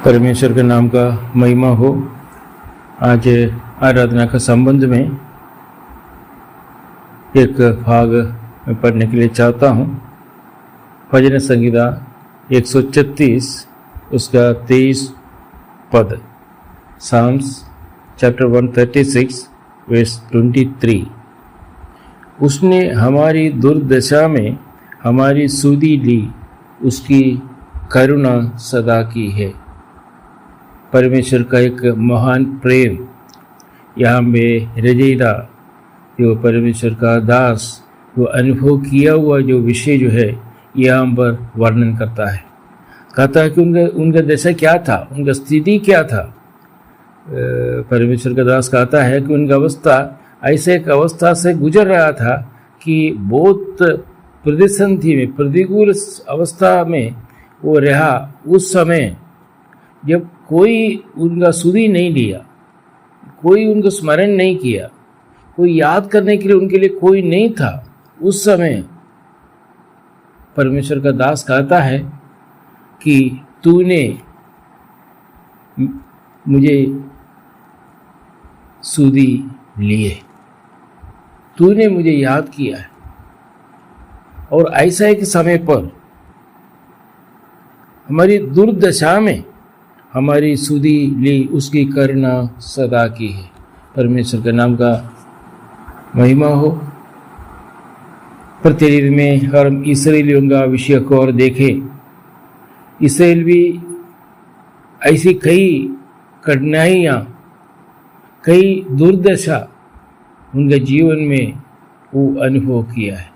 परमेश्वर के नाम का महिमा हो। आज आराधना का संबंध में एक भाग मैं पढ़ने के लिए चाहता हूँ। भजन संहिता 136 उसका 23 पद, साम्स चैप्टर 136 वर्स 23। उसने हमारी दुर्दशा में हमारी सुधि ली, उसकी करुणा सदा की है। परमेश्वर का एक महान प्रेम यहाँ में रजैदा जो परमेश्वर का दास जो अनुभव किया हुआ जो विषय जो है यहाँ पर वर्णन करता है। कहता है कि उनका दशा क्या था, उनका स्थिति क्या था। परमेश्वर का दास कहता है कि उनका अवस्था ऐसे एक अवस्था से गुजर रहा था कि बहुत प्रतिसंधि में, प्रतिकूल अवस्था में वो रहा। उस समय जब कोई उनका सुधि नहीं लिया, कोई उनको स्मरण नहीं किया, कोई याद करने के लिए उनके लिए कोई नहीं था, उस समय परमेश्वर का दास कहता है कि तूने मुझे सुधि लिए, तूने मुझे याद किया है। और ऐसा एक समय पर हमारी दुर्दशा में हमारी सुधि ली, उसकी करुणा सदा की है। परमेश्वर के नाम का महिमा हो। प्रतिदिन में हम इसराइलियों का विषय को और देखें, इसराइल भी ऐसी कई कठिनाइयाँ, कई दुर्दशा उनके जीवन में वो अनुभव किया है।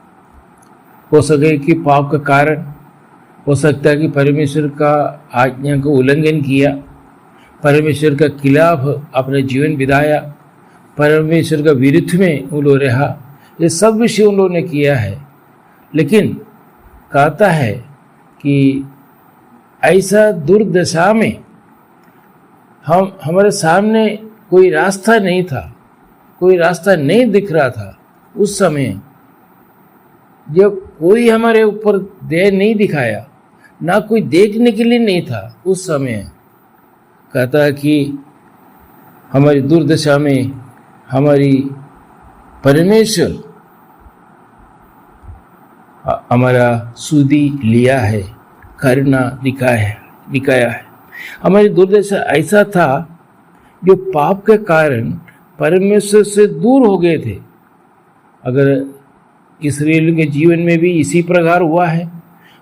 हो सके कि पाप का कारण, हो सकता है कि परमेश्वर का आज्ञा को उल्लंघन किया, परमेश्वर का खिलाफ अपना जीवन बिताया, परमेश्वर का विरुद्ध में वो लोग रहा। ये सब विषय उन लोगों ने किया है। लेकिन कहता है कि ऐसा दुर्दशा में हमारे सामने कोई रास्ता नहीं था, कोई रास्ता नहीं दिख रहा था। उस समय जब कोई हमारे ऊपर दया नहीं दिखाया, ना कोई देखने के लिए नहीं था, उस समय कहता है कि हमारी दुर्दशा में हमारी परमेश्वर हमारा सुधि लिया है, करुणा दिखाया है। हमारी दुर्दशा ऐसा था जो पाप के कारण परमेश्वर से दूर हो गए थे। अगर इसराइल के जीवन में भी इसी प्रकार हुआ है,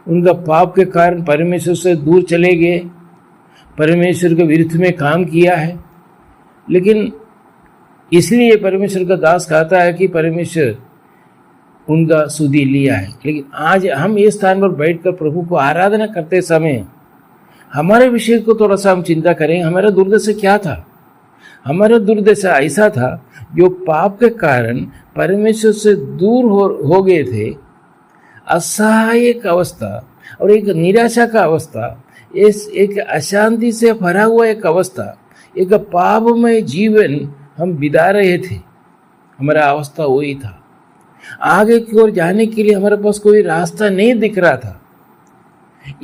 उनका पाप के कारण परमेश्वर से दूर चले गए, परमेश्वर के विरुद्ध में काम किया है। लेकिन इसलिए परमेश्वर का दास कहता है कि परमेश्वर उनका सुधि लिया है। लेकिन आज हम इस स्थान पर बैठकर प्रभु को आराधना करते समय हमारे विषय को थोड़ा सा हम चिंता करें। हमारा दुर्दशा क्या था? हमारा दुर्दशा ऐसा था जो पाप के कारण परमेश्वर से दूर हो गए थे। असहायक अवस्था और एक निराशा का अवस्था, एक अशांति से भरा हुआ एक अवस्था, एक पापमय जीवन हम बिता रहे थे। हमारा अवस्था वही था। आगे की ओर जाने के लिए हमारे पास कोई रास्ता नहीं दिख रहा था।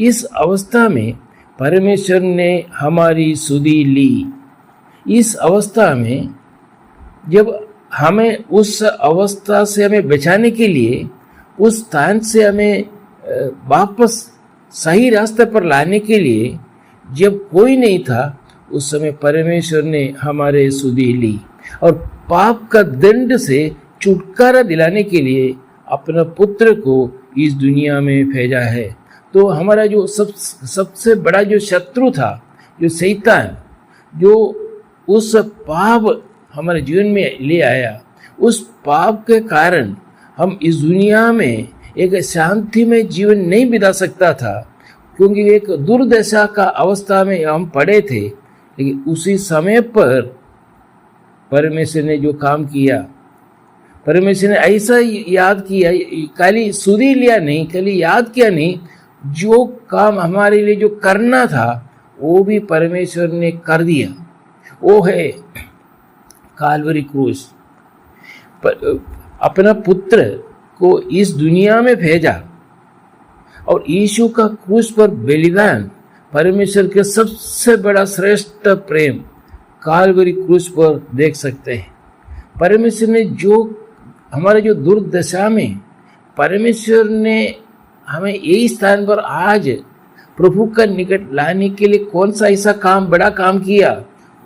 इस अवस्था में परमेश्वर ने हमारी सुधि ली। इस अवस्था में जब हमें उस अवस्था से हमें बचाने के लिए, उस स्थान से हमें वापस सही रास्ते पर लाने के लिए जब कोई नहीं था, उस समय परमेश्वर ने हमारे सुधि ली और पाप का दंड से छुटकारा दिलाने के लिए अपना पुत्र को इस दुनिया में भेजा है। तो हमारा जो सबसे बड़ा जो शत्रु था, जो शैतान, जो उस पाप हमारे जीवन में ले आया, उस पाप के कारण हम इस दुनिया में एक शांति में जीवन नहीं बिता सकता था, क्योंकि एक दुर्दशा का अवस्था में हम पड़े थे। लेकिन उसी समय पर परमेश्वर ने जो काम किया, परमेश्वर ने ऐसा याद किया, खाली सुधि लिया नहीं, खाली याद किया नहीं, जो काम हमारे लिए जो करना था वो भी परमेश्वर ने कर दिया। वो है काल्वरी क्रूस। अपना पुत्र को इस दुनिया में भेजा और यीशु का क्रूस पर बलिदान परमेश्वर के सबसे बड़ा श्रेष्ठ प्रेम काल्वरी क्रूस पर देख सकते हैं। परमेश्वर ने जो हमारे जो दुर्दशा में परमेश्वर ने हमें यही स्थान पर आज प्रभु का निकट लाने के लिए कौन सा ऐसा काम, बड़ा काम किया,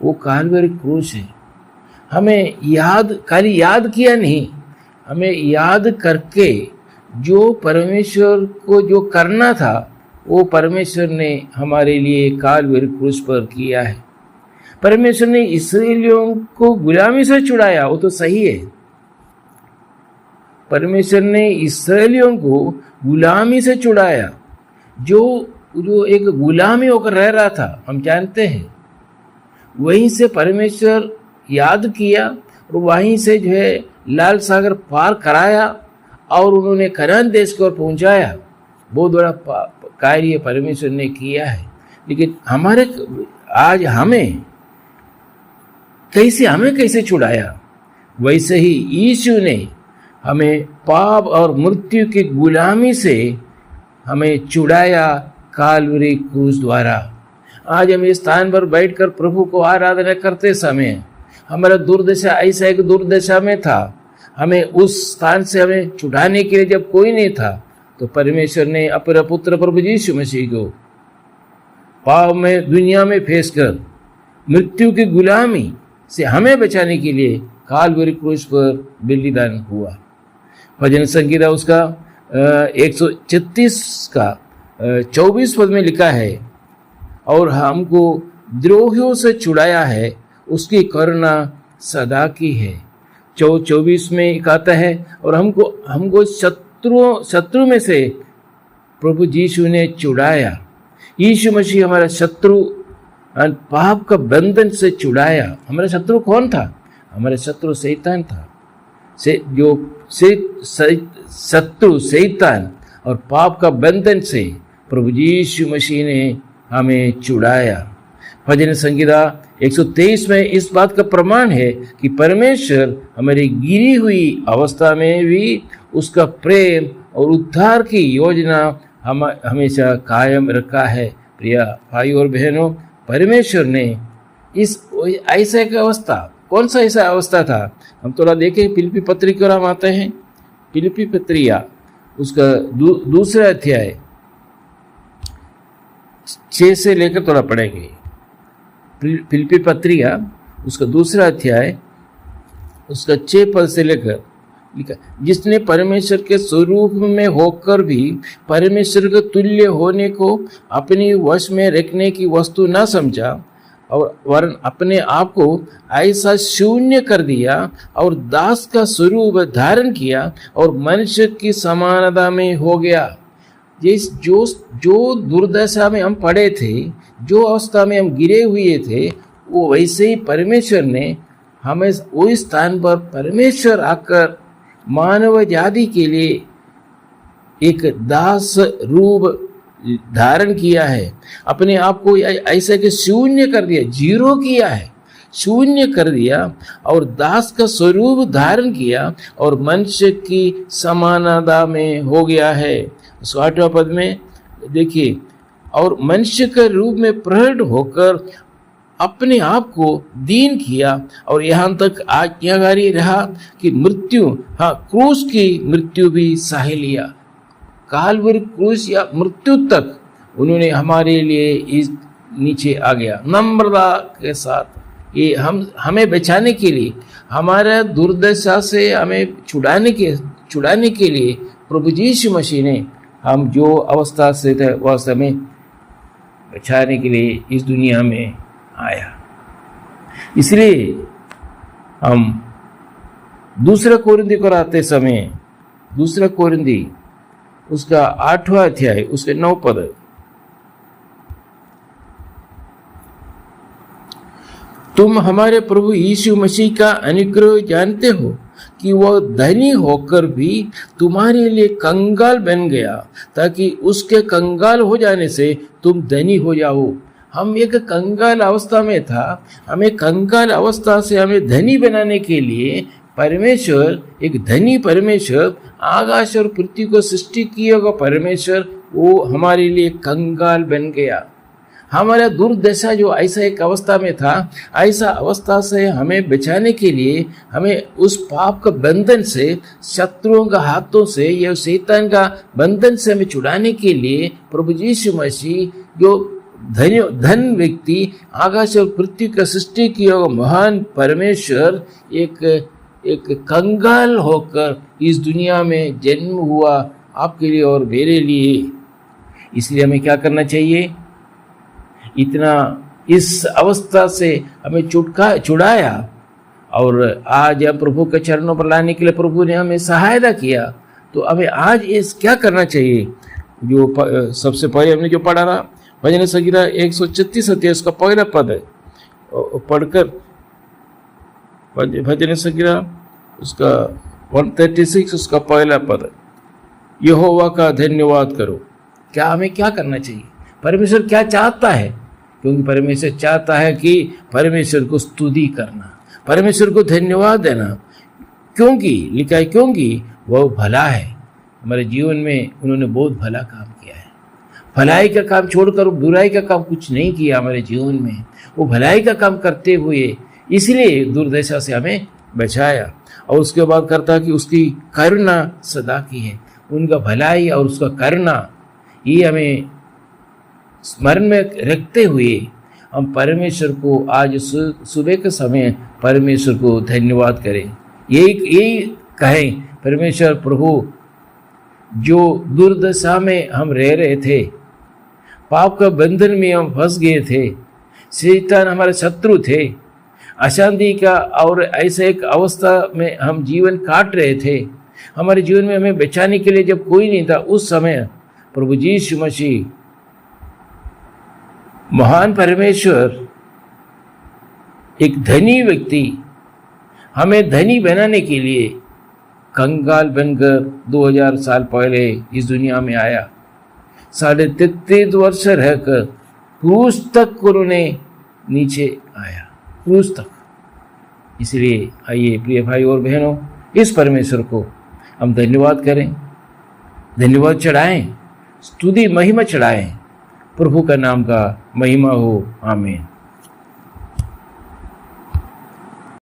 वो काल्वरी क्रूस है। हमें खाली याद किया नहीं, हमें याद करके जो परमेश्वर को जो करना था वो परमेश्वर ने हमारे लिए काल्वरी क्रूस पर किया है। परमेश्वर ने इस्राएलियों को गुलामी से छुड़ाया, वो तो सही है। परमेश्वर ने इस्राएलियों को गुलामी से छुड़ाया, जो एक गुलामी होकर रह रहा था, हम जानते हैं। वहीं से परमेश्वर याद किया और वहीं से जो है लाल सागर पार कराया और उन्होंने कनान देश को पहुंचाया। बहुत बड़ा कार्य परमेश्वर ने किया है। लेकिन आज हमें कैसे छुड़ाया, वैसे ही यीशु ने हमें पाप और मृत्यु की गुलामी से हमें छुड़ाया काल्वरी क्रूस द्वारा। आज हम इस स्थान पर बैठकर प्रभु को आराधना करते समय हमारा दुर्दशा ऐसा एक दुर्दशा में था, हमें उस स्थान से हमें छुड़ाने के लिए जब कोई नहीं था, तो परमेश्वर ने अपने पुत्र प्रभु यीशु मसीह को पाप में दुनिया में फेंस कर मृत्यु की गुलामी से हमें बचाने के लिए काल्वरी क्रूस पर बलिदान हुआ। भजन संगीता उसका 136 का 24 पद में लिखा है, और हमको द्रोहियों से छुड़ाया है, उसकी करुणा सदा की है। 24 में कहता है, और हमको शत्रु में से प्रभु यीशु ने छुड़ाया। यीशु मसीह हमारा शत्रु पाप का बंधन से छुड़ाया। हमारा शत्रु कौन था? हमारा शत्रु शैतान था। शत्रु शैतान और पाप का बंधन से प्रभु यीशु मसीह ने हमें छुड़ाया। भजन संगीता 123 में इस बात का प्रमाण है कि परमेश्वर हमारी गिरी हुई अवस्था में भी उसका प्रेम और उद्धार की योजना हमेशा कायम रखा है। प्रिय भाई और बहनों, परमेश्वर ने इस ऐसा एक अवस्था, कौन सा ऐसा अवस्था था, हम थोड़ा देखें। फिलिप्पी पत्री की ओर हम आते हैं। फिलिप्पी पत्रिया उसका दूसरा अध्याय 6 से लेकर थोड़ा पढ़ेंगे। फिलिप्पी पत्रिया उसका दूसरा अध्याय उसका 6 पद से लेकर लिखा, जिसने परमेश्वर के स्वरूप में होकर भी परमेश्वर के तुल्य होने को अपनी वश में रखने की वस्तु न समझा, और वरन अपने आप को ऐसा शून्य कर दिया और दास का स्वरूप धारण किया और मनुष्य की समानता में हो गया। जो दुर्दशा में हम पड़े थे, जो अवस्था में हम गिरे हुए थे, वो वैसे ही परमेश्वर ने हमें उस स्थान पर परमेश्वर आकर मानव जाति के लिए एक दास रूप धारण किया है। अपने आप को ऐसा कि शून्य कर दिया, जीरो किया है, शून्य कर दिया और दास का स्वरूप धारण किया और मनुष्य की समानता में हो गया है। 8वां पद में देखिए, और मनुष्य के रूप में प्रकट होकर अपने आप को दीन किया और यहाँ तक आज्ञाकारी रहा कि मृत्यु, क्रूस की मृत्यु भी सह लिया। काल्वरी क्रूस या मृत्यु तक उन्होंने हमारे लिए इस नीचे आ गया नम्रता के साथ। ये हमें बचाने के लिए, हमारा दुर्दशा से हमें छुड़ाने के लिए प्रभु यीशु मसीह ने हम जो अवस्था से थे वह अवस्था में बचाने के लिए इस दुनिया में आया। इसलिए हम दूसरा कोरिन्थी को आते समय, दूसरा कोरिन्थी उसका 8वां अध्याय उसके 9 पद, तुम हमारे प्रभु यीशु मसीह का अनुग्रह जानते हो कि वह धनी होकर भी तुम्हारे लिए कंगाल बन गया, ताकि उसके कंगाल हो जाने से तुम धनी हो जाओ। हम एक कंगाल अवस्था में था, हमें कंगाल अवस्था से हमें धनी बनाने के लिए परमेश्वर, एक धनी परमेश्वर, आकाश और पृथ्वी को सृष्टि किया हुआ परमेश्वर, वो हमारे लिए कंगाल बन गया। हमारा दुर्दशा जो ऐसा एक अवस्था में था, ऐसा अवस्था से हमें बचाने के लिए, हमें उस पाप का बंधन से, शत्रुओं का हाथों से या शैतान का बंधन से हमें छुड़ाने के लिए प्रभु यीशु मसीह जो धन व्यक्ति, आकाश और पृथ्वी का सृष्टि किया हुआ महान परमेश्वर एक कंगाल होकर इस दुनिया में जन्म हुआ आपके लिए और मेरे लिए। इसलिए हमें क्या करना चाहिए? इतना इस अवस्था से हमें छुड़ाया और आज हम प्रभु के चरणों पर लाने के लिए प्रभु ने हमें सहायता किया। तो हमें आज इस क्या करना चाहिए? जो सबसे पहले हमने जो पढ़ा ना, भजन संगीता 136 अध्याय उसका पहला पद है, पढ़कर भजन संगीता उसका 136 उसका पहला पद, यहोवा का धन्यवाद करो। क्या हमें क्या करना चाहिए? परमेश्वर क्या चाहता है? क्योंकि परमेश्वर चाहता है कि परमेश्वर को स्तुति करना, परमेश्वर को धन्यवाद देना। क्योंकि लिखा है, क्योंकि वह भला है। हमारे जीवन में उन्होंने बहुत भला काम किया है। भलाई का काम छोड़कर बुराई का काम कुछ नहीं किया हमारे जीवन में। वो भलाई का काम करते हुए इसलिए दुर्दशा से हमें बचाया। और उसके बाद करता कि उसकी करुणा सदा की है। उनका भलाई और उसका करुणा ये हमें स्मरण में रखते हुए हम परमेश्वर को आज सुबह के समय परमेश्वर को धन्यवाद करें। यही कहें, परमेश्वर प्रभु, जो दुर्दशा में हम रह रहे थे, पाप का बंधन में हम फंस गए थे, शैतान हमारे शत्रु थे, अशांति का और ऐसे एक अवस्था में हम जीवन काट रहे थे, हमारे जीवन में हमें बचाने के लिए जब कोई नहीं था, उस समय प्रभु यीशु मसीह महान परमेश्वर एक धनी व्यक्ति हमें धनी बनाने के लिए कंगाल बनकर 2000 साल पहले इस दुनिया में आया। 33.5 वर्ष रहकर क्रूस तक उन्होंने नीचे आया, क्रूस तक। इसलिए आइए प्रिय भाई और बहनों, इस परमेश्वर को हम धन्यवाद करें, धन्यवाद चढ़ाएं, स्तुति महिमा चढ़ाएं। प्रभु का नाम का महिमा हो। आमीन।